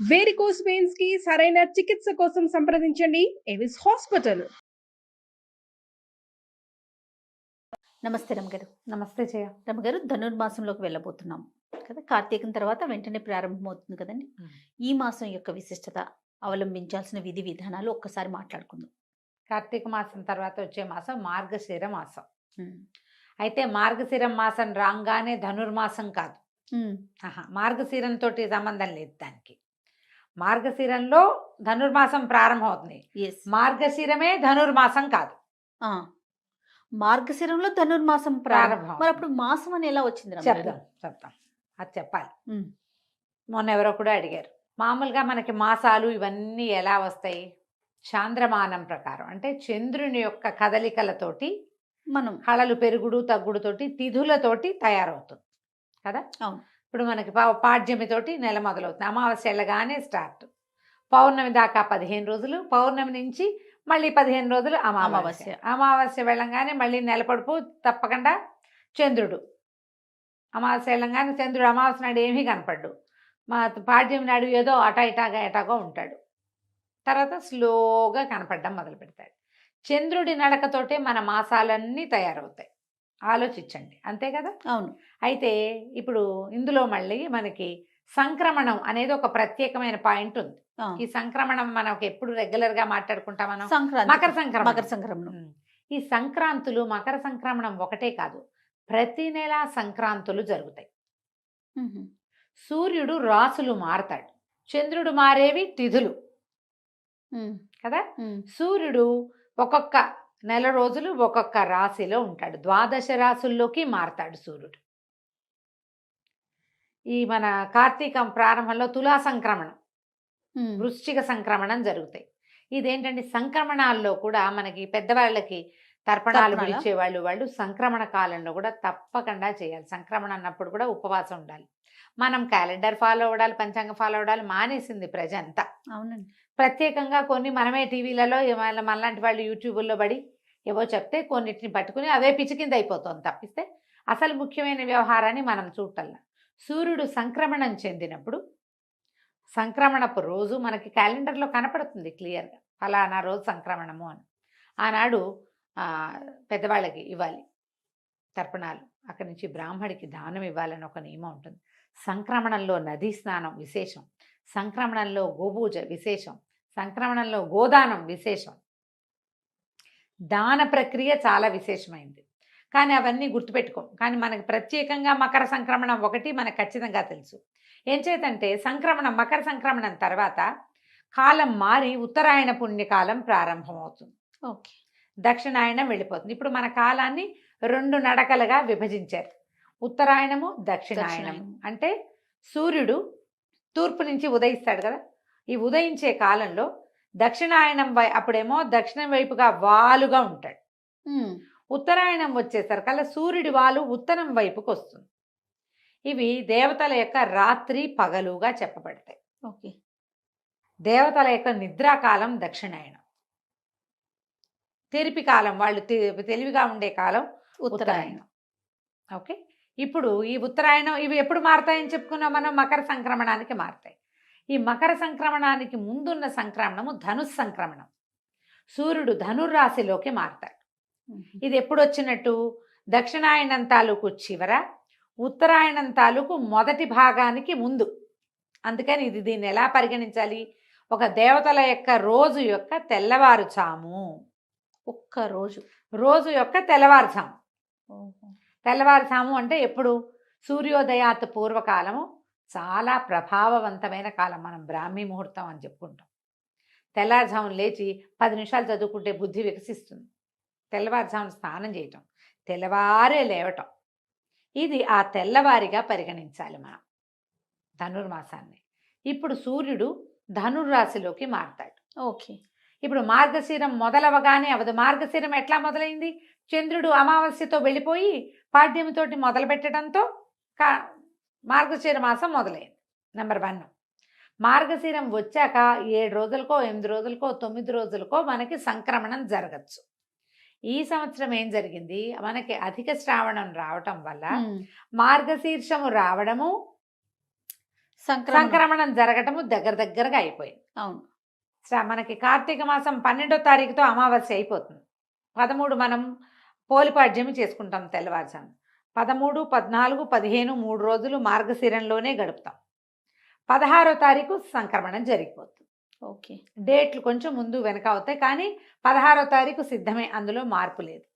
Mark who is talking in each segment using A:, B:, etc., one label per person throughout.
A: Varicose veins కి సరైన చికిత్స కోసం సంప్రదించండి ఎవిస్ హాస్పిటల్.
B: నమస్తే రమగారు.
C: నమస్తే జయ.
B: రమగారు, ధనుర్మాసంలోకి వెళ్ళబోతున్నాం కదా. కార్తీకం తర్వాత వెంటనే ప్రారంభమవుతుంది కదండి. ఈ మాసం యొక్క విశిష్టత, అవలంబించాల్సిన విధి విధానాలు ఒక్కసారి మాట్లాడుకుందాం.
C: కార్తీక మాసం తర్వాత వచ్చే మాసం మార్గశిర మాసం. అయితే మార్గశిర మాసం రాగానే ధనుర్మాసం కాదు. మార్గశిరంతో సంబంధం లేదు దానికి. మార్గశిరంలో ధనుర్మాసం ప్రారంభం అవుతుంది. మార్గశిరమే ధనుర్మాసం కాదు.
B: మార్గశిరంలో ధనుర్మాసం ప్రారంభం. మరి అప్పుడు మాసం అని ఎలా వచ్చింది?
C: చెప్తాం అది చెప్పాలి. మొన్న ఎవరో కూడా అడిగారు, మామూలుగా మనకి మాసాలు ఇవన్నీ ఎలా వస్తాయి? చాంద్రమానం ప్రకారం, అంటే చంద్రుని యొక్క కదలికలతోటి మనం హళలు పెరుగుడు తగ్గుడుతోటి తిథులతోటి తయారవుతుంది కదా.
B: అవును.
C: ఇప్పుడు మనకి పాడ్యమితోటి నెల మొదలవుతుంది. అమావాస్య వెళ్ళగానే స్టార్ట్. పౌర్ణమి దాకా 15 రోజులు, పౌర్ణమి నుంచి మళ్ళీ 15 రోజులు అమావాస్య. అమావాస్య వెళ్ళంగానే మళ్ళీ నెలపడుపు తప్పకుండా చంద్రుడు. అమావాస్య వెళ్ళంగానే చంద్రుడు అమావాస్య నాడు ఏమీ కనపడ్డు. మా పాడ్యమి నాడు ఏదో ఎటాగో ఉంటాడు. తర్వాత స్లోగా కనపడడం మొదలు పెడతాడు. చంద్రుడి నడకతోటే మన మాసాలన్నీ తయారవుతాయి. ఆలోచించండి, అంతే కదా.
B: అవును.
C: అయితే ఇప్పుడు ఇందులో మళ్ళీ మనకి సంక్రమణం అనేది ఒక ప్రత్యేకమైన పాయింట్ ఉంది. ఈ సంక్రమణం మనకు ఎప్పుడు రెగ్యులర్ గా మాట్లాడుకుంటాం మనం. మకర సంక్రమణం. ఈ సంక్రాంతులు, మకర సంక్రమణం ఒకటే కాదు, ప్రతి నెల సంక్రాంతులు జరుగుతాయి. సూర్యుడు రాసులు మారతాడు, చంద్రుడు మారేవి తిథులు కదా. సూర్యుడు ఒక్కొక్క నెల రోజులు ఒక్కొక్క రాశిలో ఉంటాడు. 12 రాశుల్లోకి మారతాడు సూర్యుడు. ఈ మన కార్తీకం ప్రారంభంలో తులా సంక్రమణం, వృశ్చిక సంక్రమణం జరుగుతాయి. ఇదేంటంటే సంక్రమణాల్లో కూడా మనకి పెద్దవాళ్ళకి తర్పణాలు పిలిచే వాళ్ళు సంక్రమణ కాలంలో కూడా తప్పకుండా చేయాలి. సంక్రమణ అన్నప్పుడు కూడా ఉపవాసం ఉండాలి. మనం క్యాలెండర్ ఫాలో అవ్వడాలి, పంచాంగం ఫాలో అవ్వడాలి మానేసింది ప్రజ అంతా.
B: అవునండి.
C: ప్రత్యేకంగా కొన్ని మనమే టీవీలలో మనలాంటి వాళ్ళు యూట్యూబుల్లో పడి ఏవో చెప్తే కొన్నిటిని పట్టుకుని అవే పిచ్చికింద అయిపోతుంది తప్పిస్తే అసలు ముఖ్యమైన వ్యవహారాన్ని మనం చూడటల్లా. సూర్యుడు సంక్రమణం చెందినప్పుడు సంక్రమణపు రోజు మనకి క్యాలెండర్లో కనపడుతుంది క్లియర్గా, ఫలానా రోజు సంక్రమణము అని. ఆనాడు పెద్దవాళ్ళకి ఇవ్వాలి తర్పణాలు, అక్కడి నుంచి బ్రాహ్మడికి దానం ఇవ్వాలని ఒక నియమం ఉంటుంది. సంక్రమణంలో నదీ స్నానం విశేషం, సంక్రమణంలో గోపూజ విశేషం, సంక్రమణంలో గోదానం విశేషం. దాన ప్రక్రియ చాలా విశేషమైంది. కానీ అవన్నీ గుర్తుపెట్టుకోం. కానీ మనకి ప్రత్యేకంగా మకర సంక్రమణం ఒకటి మనకు ఖచ్చితంగా తెలుసు. ఏం చేతంటే సంక్రమణం, మకర సంక్రమణం తర్వాత కాలం మారి ఉత్తరాయణ పుణ్యకాలం ప్రారంభమవుతుంది.
B: ఓకే.
C: దక్షిణాయనం వెళ్ళిపోతుంది. ఇప్పుడు మన కాలాన్ని 2 నడకలుగా విభజించారు, ఉత్తరాయణము దక్షిణాయనము. అంటే సూర్యుడు తూర్పు నుంచి ఉదయిస్తాడు కదా. ఈ ఉదయించే కాలంలో దక్షిణాయనం అప్పుడేమో దక్షిణం వైపుగా వాలుగా ఉంటాడు. ఉత్తరాయణం వచ్చేసరికల్లా సూర్యుడి వాలు ఉత్తరం వైపుకి వస్తుంది. ఇవి దేవతల యొక్క రాత్రి పగలుగా చెప్పబడతాయి.
B: ఓకే.
C: దేవతల యొక్క నిద్రాకాలం దక్షిణాయనం, తెరిపి కాలం, వాళ్ళు తెలివిగా ఉండే కాలం ఉత్తరాయణం. ఓకే. ఇప్పుడు ఈ ఉత్తరాయణం ఇవి ఎప్పుడు మారతాయని చెప్పుకున్నాం మనం, మకర సంక్రమణానికి మారతాయి. ఈ మకర సంక్రమణానికి ముందున్న సంక్రమణము ధనుస్ సంక్రమణం. సూర్యుడు ధనుర్రాశిలోకి మారతాడు. ఇది ఎప్పుడు వచ్చినట్టు, దక్షిణాయనం తాలూకు చివర, ఉత్తరాయణం తాలూకు మొదటి భాగానికి ముందు. అందుకని దీన్ని ఎలా పరిగణించాలి, ఒక దేవతల యొక్క రోజు యొక్క తెల్లవారుజాము.
B: ఒక్క
C: రోజు యొక్క తెల్లవారుజాము. తెల్లవారుజాము అంటే ఎప్పుడు, సూర్యోదయాత్ పూర్వకాలము చాలా ప్రభావవంతమైన కాలం. మనం బ్రాహ్మీ ముహూర్తం అని చెప్పుకుంటాం. తెల్లవారుజామును లేచి 10 నిమిషాలు చదువుకుంటే బుద్ధి వికసిస్తుంది. తెల్లవారుజామును స్నానం చేయటం, తెల్లవారే లేవటం, ఇది ఆ తెల్లవారిగా పరిగణించాలి మనం ధనుర్మాసాన్ని. ఇప్పుడు సూర్యుడు ధనుర్రాశిలోకి మారతాడు.
B: ఓకే.
C: ఇప్పుడు మార్గశిరం మొదలవగానే అవదు. మార్గశిరం ఎట్లా మొదలైంది, చంద్రుడు అమావాస్యతో వెళ్ళిపోయి పాడ్యమితోటి మొదలు పెట్టడంతో మార్గశిర మాసం మొదలైంది. నెంబర్ 1. మార్గశిరం వచ్చాక 7 రోజులకో 8 రోజులకో 9 రోజులకో మనకి సంక్రమణం జరగచ్చు. ఈ సంవత్సరం ఏం జరిగింది, మనకి అధిక శ్రావణం రావటం వల్ల మార్గశీర్షము రావడము, సంక్రమణం జరగటము దగ్గరగా అయిపోయింది.
B: అవును.
C: మనకి కార్తీక మాసం 12వ తారీఖుతో అమావాస్య అయిపోతుంది. 13 మనం పోలిపాడ్యమి చేసుకుంటాం తెల్లవారుజాము. 13, 14, 15 3 రోజులు మార్గశిరంలోనే గడుపుతాం. 16వ తారీఖు సంక్రమణం జరిగిపోతుంది.
B: ఓకే.
C: డేట్లు కొంచెం ముందు వెనక అవుతాయి, కానీ 16వ తారీఖు సిద్ధమే, అందులో మార్పు లేదు.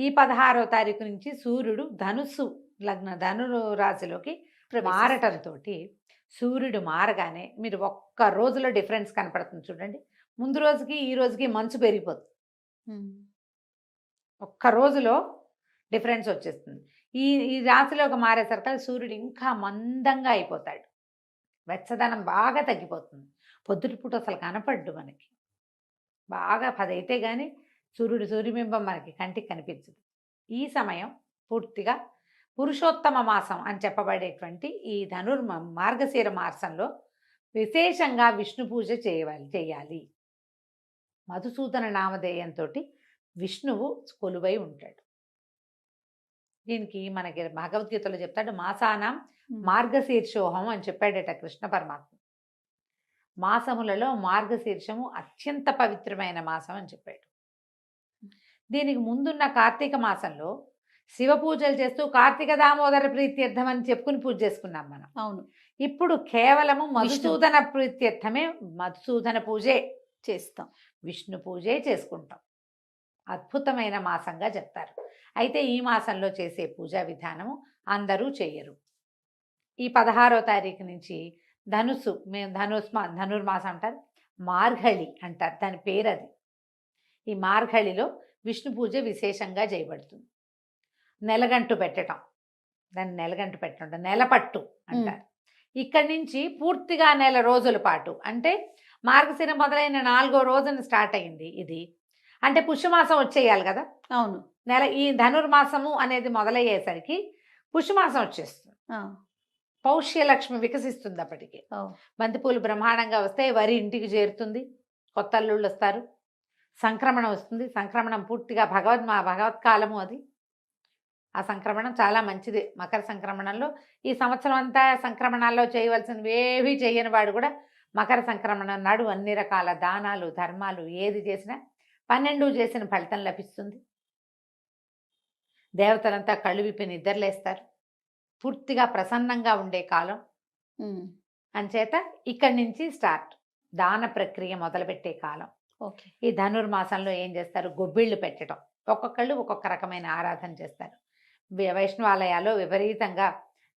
C: ఈ 16వ తారీఖు నుంచి సూర్యుడు ధను రాశిలోకి మారటంతో సూర్యుడు మారగానే మీరు ఒక్క రోజులో డిఫరెన్స్ కనపడుతుంది చూడండి. ముందు రోజుకి ఈ రోజుకి మంచు పెరిగిపోతుంది. ఒక్క రోజులో డిఫరెన్స్ వచ్చేస్తుంది. ఈ రాశిలోకి మారేసరికి సూర్యుడు ఇంకా మందంగా అయిపోతాడు. వెచ్చదనం బాగా తగ్గిపోతుంది. పొద్దుటిపూట అసలు కనపడ్డు మనకి. బాగా 10 అయితే కానీ సూర్యబింబం మనకి కంటికి కనిపించదు. ఈ సమయం పూర్తిగా పురుషోత్తమ మాసం అని చెప్పబడేటువంటి ఈ మార్గశిర మాసంలో విశేషంగా విష్ణు పూజ చేయాలి. మధుసూదన నామధేయంతో విష్ణువు కొలువై ఉంటాడు. దీనికి మనకి భగవద్గీతలో చెప్తాడు, మాసానం మార్గశీర్షోహం అని చెప్పాడట కృష్ణ పరమాత్మ. మాసములలో మార్గశీర్షము అత్యంత పవిత్రమైన మాసం అని చెప్పాడు. దీనికి ముందున్న కార్తీక మాసంలో శివ పూజలు చేస్తూ కార్తీక దామోదర ప్రీత్యర్థం అని చెప్పుకుని పూజ చేసుకున్నాం మనం.
B: అవును.
C: ఇప్పుడు కేవలము మధుసూదన ప్రీత్యర్థమే, మధుసూదన పూజే
B: చేస్తాం,
C: విష్ణు పూజే చేసుకుంటాం. అద్భుతమైన మాసంగా చెప్తారు. అయితే ఈ మాసంలో చేసే పూజా విధానము అందరూ చేయరు. ఈ 16వ తారీఖు నుంచి ధనుర్మాసం అంటారు, మార్గళి అంటారు, దాని పేరు అది. ఈ మార్గళిలో విష్ణు పూజ విశేషంగా చేయబడుతుంది. నెలగంటు పెట్టడం, దాన్ని నెలపట్టు అంటారు. ఇక్కడి నుంచి పూర్తిగా నెల రోజుల పాటు, అంటే మార్గశిర మొదలైన 4వ రోజున స్టార్ట్ అయింది ఇది. అంటే పుష్యమాసం వచ్చేయాలి కదా.
B: అవును.
C: ఈ ధనుర్మాసము అనేది మొదలయ్యేసరికి పుష్యమాసం వచ్చేస్తుంది. పౌష్యలక్ష్మి వికసిస్తుంది. అప్పటికి బంతిపూలు బ్రహ్మాండంగా వస్తాయి, వరి ఇంటికి చేరుతుంది, కొత్త అల్లుళ్ళు వస్తారు, సంక్రమణం వస్తుంది. సంక్రమణం పూర్తిగా భగవత్కాలము అది. ఆ సంక్రమణం చాలా మంచిది. మకర సంక్రమణంలో ఈ సంవత్సరం అంతా సంక్రమణాల్లో చేయవలసినవి ఏవి చేయని వాడు కూడా మకర సంక్రమణం నాడు అన్ని రకాల దానాలు ధర్మాలు ఏది చేసినా 12 చేసిన ఫలితం లభిస్తుంది. దేవతలంతా కళ్ళు విప్పి నిద్రలేస్తారు. పూర్తిగా ప్రసన్నంగా ఉండే కాలం. అంచేత ఇక్కడి నుంచి స్టార్ట్ దాన ప్రక్రియ మొదలుపెట్టే కాలం.
B: ఓకే.
C: ఈ ధనుర్మాసంలో ఏం చేస్తారు, గొబ్బిళ్ళు పెట్టడం. ఒక్కొక్కళ్ళు ఒక్కొక్క రకమైన ఆరాధన చేస్తారు. వైష్ణవాలయాల్లో విపరీతంగా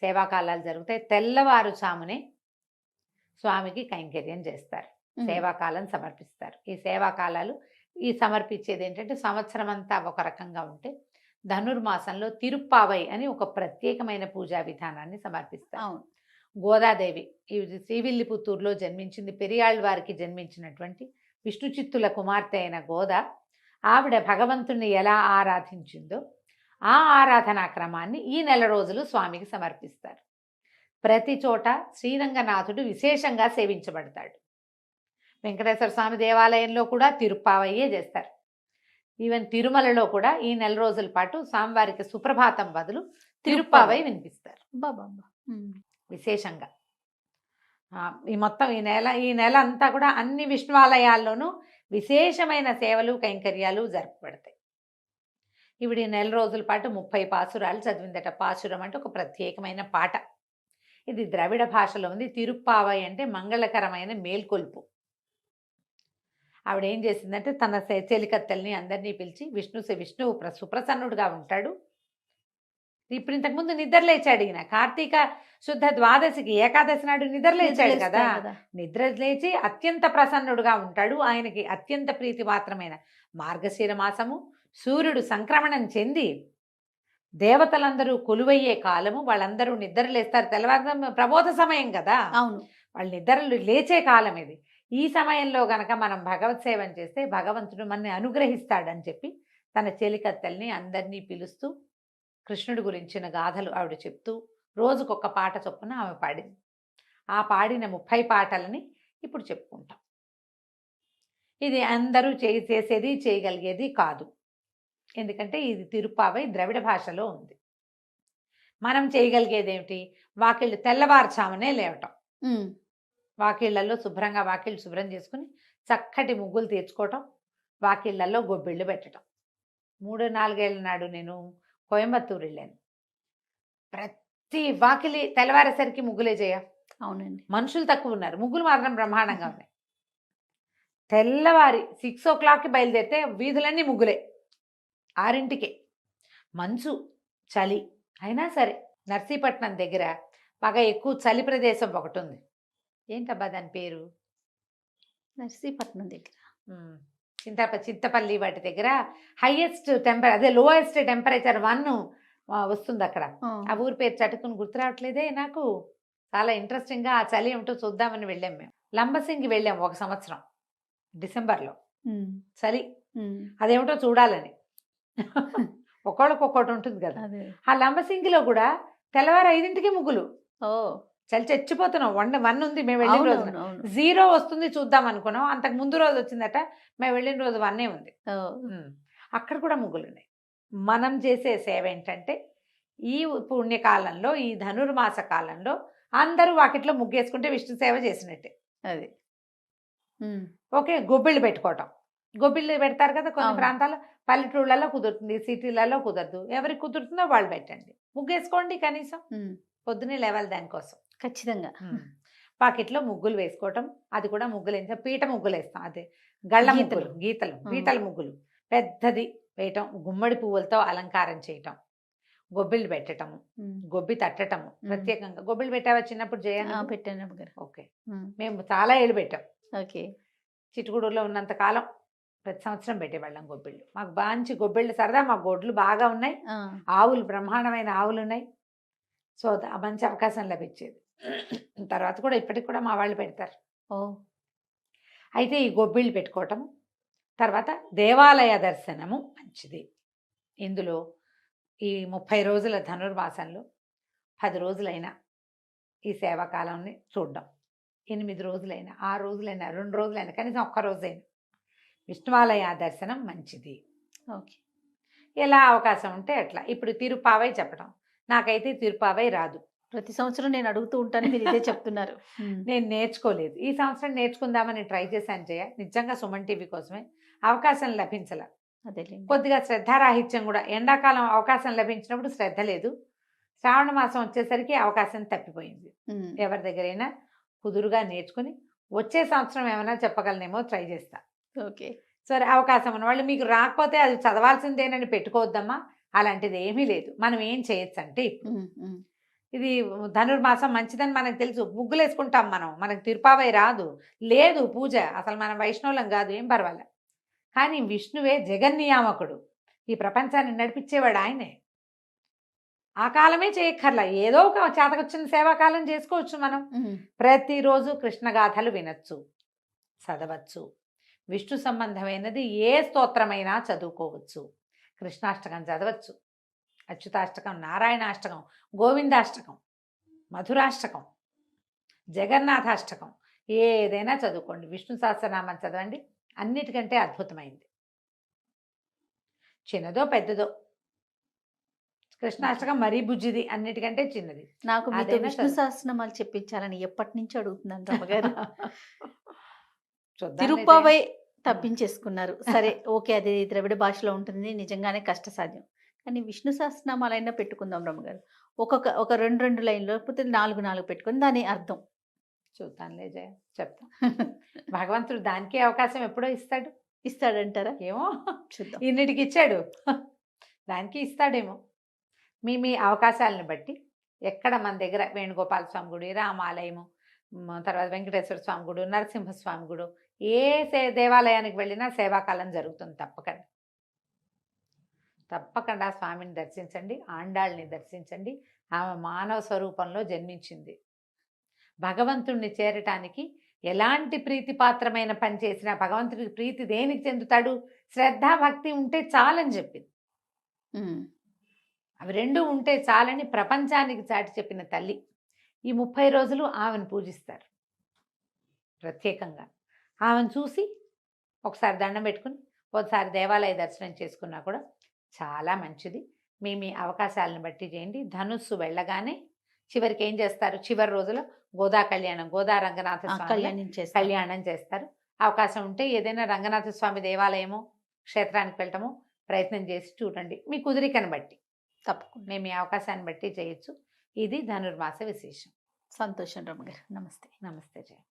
C: సేవాకాలాలు జరుగుతాయి. తెల్లవారుజామునే స్వామికి కైంకర్యం చేస్తారు, సేవాకాలం సమర్పిస్తారు. ఈ సేవాకాలాలు సమర్పించేది ఏంటంటే సంవత్సరం అంతా ఒక రకంగా ఉంటే ధనుర్మాసంలో తిరుప్పావై అని ఒక ప్రత్యేకమైన పూజా విధానాన్ని సమర్పిస్తారు. గోదాదేవి ఈ శ్రీవిల్లిపుత్తూరులో జన్మించింది. పెరియాళ్ళవారికి జన్మించినటువంటి విష్ణు చిత్తుల కుమార్తె అయిన గోద, ఆవిడ భగవంతుణ్ణి ఎలా ఆరాధించిందో ఆ ఆరాధనా క్రమాన్ని ఈ నెల రోజులు స్వామికి సమర్పిస్తారు. ప్రతి చోట శ్రీరంగనాథుడు విశేషంగా సేవించబడతాడు. వెంకటేశ్వర స్వామి దేవాలయంలో కూడా తిరుప్పావయ్యే చేస్తారు. ఈవెన్ తిరుమలలో కూడా ఈ నెల రోజుల పాటు స్వామివారికి సుప్రభాతం బదులు తిరుప్పావై వినిపిస్తారు విశేషంగా. ఈ నెల అంతా కూడా అన్ని విష్ణువాలయాల్లోనూ విశేషమైన సేవలు కైంకర్యాలు జరపబడతాయి. ఈవిడ ఈ నెల రోజుల పాటు 30 పాసురాలు చదివిందట. పాసురం అంటే ఒక ప్రత్యేకమైన పాట. ఇది ద్రవిడ భాషలో ఉంది. తిరుప్పావై అంటే మంగళకరమైన మేల్కొల్పు. ఆవిడ ఏం చేసిందంటే తన చెలికత్తెల్ని అందరినీ పిలిచి విష్ణువు సుప్రసన్నుడుగా ఉంటాడు. ఇప్పుడు ఇంతకుముందు నిద్రలేచాడు ఈయన. కార్తీక శుద్ధ ద్వాదశికి ఏకాదశి నాడు నిద్రలేచాడు కదా. నిద్రలేచి అత్యంత ప్రసన్నుడుగా ఉంటాడు. ఆయనకి అత్యంత ప్రీతిపాత్రమైన మార్గశిర మాసము, సూర్యుడు సంక్రమణం చెంది దేవతలందరూ కొలువయ్యే కాలము. వాళ్ళందరూ నిద్రలేస్తారు. తెల్లవారు ప్రబోధ సమయం కదా.
B: అవును.
C: వాళ్ళు నిద్రలు లేచే కాలం ఇది. ఈ సమయంలో గనక మనం భగవత్ సేవం చేస్తే భగవంతుడు మనని అనుగ్రహిస్తాడని చెప్పి తన చెలికత్తెల్ని అందరినీ పిలుస్తూ కృష్ణుడి గురించిన గాథలు ఆవిడ చెప్తూ రోజుకొక పాట చొప్పున ఆమె పాడింది. ఆ పాడిన 30 పాటలని ఇప్పుడు చెప్పుకుంటాం. ఇది అందరూ చేసేది చేయగలిగేది కాదు. ఎందుకంటే ఇది తిరుప్పావై ద్రవిడ భాషలో ఉంది. మనం చేయగలిగేది ఏమిటి, వాకిళ్ళు తెల్లవారుజామునే లేవటం.
B: ఉమ్,
C: వాకిళ్లలో శుభ్రంగా వాకిళ్ళు శుభ్రం చేసుకుని చక్కటి ముగ్గులు తెచ్చుకోవటం, వాకిళ్లలో గొబ్బిళ్ళు పెట్టడం. 3-4 ఏళ్ళ నాడు నేను కోయంబత్తూరు వెళ్ళాను. ప్రతి వాకిలి తెల్లవారేసరికి ముగ్గులే చేయ.
B: అవునండి.
C: మనుషులు తక్కువ ఉన్నారు, ముగ్గులు మాత్రం బ్రహ్మాండంగా ఉన్నాయి. తెల్లవారి 6 o'clockకి బయలుదేరితే వీధులన్నీ ముగ్గులే. 6ంటికే మంచు, చలి అయినా సరే నర్సీపట్నం దగ్గర బాగా ఎక్కువ చలి ప్రదేశం ఒకటి ఉంది. ఏంటబ్బా దాని పేరు?
B: నర్సీపట్నం దగ్గర
C: చింతపల్లి వాటి దగ్గర హైయెస్ట్ అదే లోయెస్ట్ టెంపరేచర్ 1 వస్తుంది అక్కడ. ఆ ఊరి పేరు చటుకుని గుర్తు రావట్లేదే నాకు. చాలా ఇంట్రెస్టింగ్గా ఆ చలి ఏమిటో చూద్దామని వెళ్ళాం మేము. లంబసింగి వెళ్ళాం 1 సంవత్సరం డిసెంబర్లో. చలి అదేమిటో చూడాలని. ఒక్కొక్కటి ఉంటుంది కదా. ఆ లంబసింగిలో కూడా తెల్లవారు 5ంటికి ముగ్గులు.
B: ఓ
C: చలి చచ్చిపోతున్నాం. 1 ఉంది మేము వెళ్ళిన రోజున. 0 వస్తుంది చూద్దాం అనుకున్నాం. అంతకు ముందు రోజు వచ్చిందట, మేము వెళ్ళిన రోజు 1 ఉంది. అక్కడ కూడా ముగ్గులు ఉన్నాయి. మనం చేసే సేవ ఏంటంటే ఈ పుణ్యకాలంలో, ఈ ధనుర్మాస కాలంలో అందరూ వాకిట్లో ముగ్గేసుకుంటే విష్ణు సేవ చేసినట్టే.
B: అది
C: ఓకే. గొబ్బిళ్ళు పెట్టుకోవటం. గొబ్బిళ్ళు పెడతారు కదా కొన్ని ప్రాంతాల్లో. పల్లెటూళ్ళలో కుదురుతుంది, సిటీలలో కుదరదు. ఎవరికి కుదురుతుందో వాళ్ళు పెట్టండి. ముగ్గేసుకోండి కనీసం. పొద్దునే లేవాలి దానికోసం.
B: ఖచ్చితంగా.
C: పాకెట్లో ముగ్గులు వేసుకోవటం. అది కూడా ముగ్గులు వేస్తాం, పీట ముగ్గులు వేస్తాం. అదే గళ్ళ ముగ్గులు, పీటల ముగ్గులు పెద్దది వేయటం, గుమ్మడి పువ్వులతో అలంకారం చేయటం, గొబ్బిళ్ళు పెట్టటము, గొబ్బి తట్టటము. ప్రత్యేకంగా గొబ్బిళ్ళు పెట్టావా చిన్నప్పుడు?
B: పెట్టాను.
C: ఓకే. మేము చాలా ఏళ్ళు పెట్టాం.
B: ఓకే.
C: చిట్టుగూడూరులో ఉన్నంత కాలం ప్రతి సంవత్సరం పెట్టేవాళ్ళం గొబ్బిళ్ళు. మాకు మంచి గొబ్బిళ్ళు సరదా. మా గొడ్లు బాగా ఉన్నాయి, ఆవులు బ్రహ్మాండమైన ఆవులు ఉన్నాయి. సో మంచి అవకాశం లభించేది. తర్వాత కూడా ఇప్పటికి కూడా మా వాళ్ళు పెడతారు. అయితే ఈ గొబ్బిళ్ళు పెట్టుకోవటం, తర్వాత దేవాలయ దర్శనము మంచిది. ఇందులో ఈ 30 రోజుల ధనుర్మాసంలో 10 రోజులైనా ఈ సేవాకాలాన్ని చూడడం, 8 రోజులైనా, 6 రోజులైనా, 2 రోజులైనా, కనీసం 1 రోజైనా విష్ణువాలయ దర్శనం మంచిది.
B: ఓకే.
C: ఎలా అవకాశం ఉంటే అట్లా. ఇప్పుడు తిరుపావై చెప్పడం, నాకైతే తిరుపావై రాదు.
B: ప్రతి సంవత్సరం నేను అడుగుతూ ఉంటాను, మీరు ఇదే చెప్తున్నారు.
C: నేను నేర్చుకోలేదు. ఈ సంవత్సరం నేర్చుకుందామని ట్రై చేశాను జయ. నిజంగా సుమన్ టీవీ కోసమే. అవకాశం లభించల.
B: అదే
C: కొద్దిగా శ్రద్ధారాహిత్యం కూడా. ఎండాకాలం అవకాశం లభించినప్పుడు శ్రద్ధ లేదు. శ్రావణ మాసం వచ్చేసరికి అవకాశం తప్పిపోయింది. ఎవరి దగ్గరైనా కుదురుగా నేర్చుకుని వచ్చే సంవత్సరం ఏమైనా చెప్పగలనేమో ట్రై చేస్తా.
B: ఓకే.
C: సరే, అవకాశం ఉన్న వాళ్ళు మీకు రాకపోతే అది చదవాల్సిందేనని పెట్టుకోవద్దమ్మా. అలాంటిది ఏమీ లేదు. మనం ఏం చేయొచ్చు అంటే, ఇది ధనుర్మాసం మంచిదని మనకు తెలుసు, ముగ్గులు వేసుకుంటాం మనం. మనకు తిరుపావై రాదు, లేదు పూజ, అసలు మనం వైష్ణవులం కాదు, ఏం పర్వాలే. కానీ విష్ణువే జగన్నియామకుడు, ఈ ప్రపంచాన్ని నడిపించేవాడు ఆయనే. ఆ కాలమే చేయక్కర్లా, ఏదో ఒక చేతకొచ్చిన సేవాకాలం చేసుకోవచ్చు మనం. ప్రతిరోజు కృష్ణగాథలు వినొచ్చు, చదవచ్చు. విష్ణు సంబంధమైనది ఏ స్తోత్రమైనా చదువుకోవచ్చు. కృష్ణాష్టకం చదవచ్చు, అచ్యుతాష్టకం, నారాయణాష్టకం, గోవిందాష్టకం, మధురాష్టకం, జగన్నాథాష్టకం, ఏదైనా చదువుకోండి. విష్ణు సహస్రనామం చదవండి, అన్నిటికంటే అద్భుతమైంది. చిన్నదో పెద్దదో, కృష్ణాష్టకం మరీ బుజ్జిది, అన్నిటికంటే చిన్నది.
B: నాకు విష్ణు సహస్రనామాలు చెప్పించాలని ఎప్పటి నుంచి అడుగుతున్నాను రమ్మగారు. తిరుపావై తప్పించేసుకున్నారు. సరే, ఓకే, అది ద్రవిడ భాషలో ఉంటుంది, నిజంగానే కష్టసాధ్యం. కానీ విష్ణు సహస్రనామాలైనా పెట్టుకుందాం రమ్మగారు. ఒక 2 లైన్లు, లేకపోతే 4 పెట్టుకుని దాని అర్థం
C: చూద్దాంలే జయ, చెప్తా. భగవంతుడు దానికే అవకాశం ఎప్పుడో
B: ఇస్తాడంటారా?
C: ఏమో,
B: చూద్దాం.
C: ఇన్నిటికి ఇచ్చాడు, దానికి ఇస్తాడేమో. మీ అవకాశాలను బట్టి ఎక్కడ మన దగ్గర వేణుగోపాల స్వామి గుడి, రామాలయము, తర్వాత వెంకటేశ్వర స్వామి గుడి, నరసింహస్వామి గుడి, ఏ దేవాలయానికి వెళ్ళినా సేవాకాలం జరుగుతుంది. తప్పకుండా స్వామిని దర్శించండి, ఆండాళ్ళని దర్శించండి. ఆమె మానవ స్వరూపంలో జన్మించింది. భగవంతుణ్ణి చేరటానికి ఎలాంటి ప్రీతిపాత్రమైన పని చేసినా భగవంతుడికి ప్రీతి దేనికి చెందుతాడు? శ్రద్ధ, భక్తి ఉంటే చాలని చెప్పింది. అవి 2 ఉంటే చాలని ప్రపంచానికి చాటి చెప్పిన తల్లి. ఈ 30 రోజులు ఆమెను పూజిస్తారు ప్రత్యేకంగా. ఆమెను చూసి ఒకసారి దండం పెట్టుకుని ఒకసారి దేవాలయ దర్శనం చేసుకున్నా కూడా చాలా మంచిది. మీ అవకాశాలను బట్టి చేయండి. ధనుస్సు వెళ్ళగానే చివరికి ఏం చేస్తారు, చివరి రోజులో గోదా కళ్యాణం, గోదా రంగనాథ స్వామి
B: కళ్యాణం చేస్తారు.
C: కళ్యాణం చేస్తారు. అవకాశం ఉంటే ఏదైనా రంగనాథ స్వామి దేవాలయమో క్షేత్రానికి వెళ్ళటము ప్రయత్నం చేసి చూడండి, మీ కుదిరికను బట్టి.
B: తప్పకుండా.
C: మేము ఈ అవకాశాన్ని బట్టి చేయొచ్చు. ఇది ధనుర్మాస విశేషం.
B: సంతోషం రమగారు. నమస్తే.
C: నమస్తే జయ.